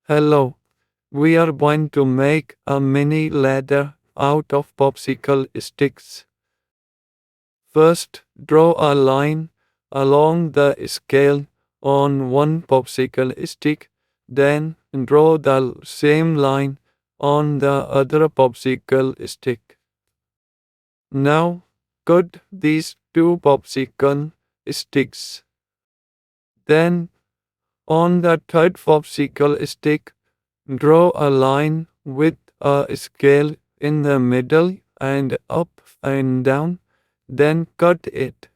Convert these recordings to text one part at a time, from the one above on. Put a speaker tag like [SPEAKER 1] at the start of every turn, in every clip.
[SPEAKER 1] Hello, we are going to make a mini ladder out of popsicle sticks. First, draw a line along the scale on one popsicle stick, then draw the same line on the other popsicle stick. Now, cut these two popsicle sticks. Then, on the third popsicle stick, draw a line with a scale in the middle and up and down, then cut it.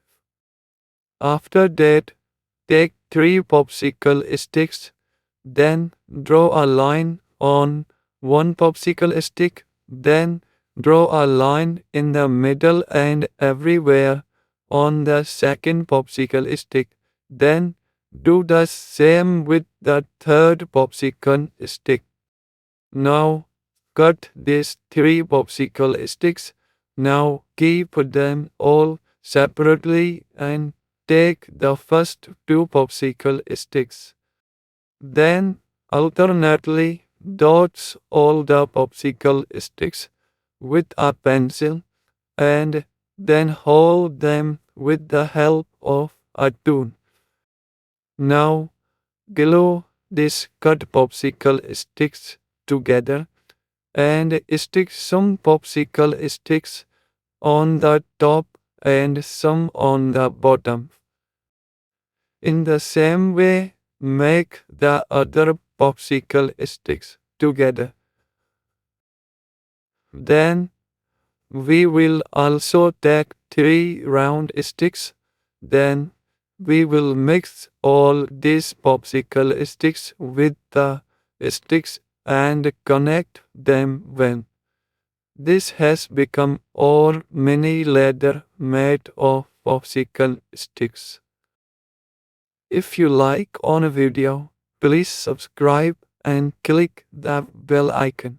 [SPEAKER 1] After that, take three popsicle sticks, then draw a line on one popsicle stick, then draw a line in the middle and everywhere on the second popsicle stick, then do the same with the third popsicle stick. Now, cut these three popsicle sticks. Now, keep them all separately and take the first two popsicle sticks. Then, alternately, dot all the popsicle sticks with a pencil and then hold them with the help of a tool. Now, glue these cut popsicle sticks together and stick some popsicle sticks on the top and some on the bottom. In the same way, make the other popsicle sticks together. Then, we will also take three round sticks. Then, we will mix all these popsicle sticks with the sticks and connect them when. This has become our mini ladder made of popsicle sticks. If you like on a video, please subscribe and click the bell icon.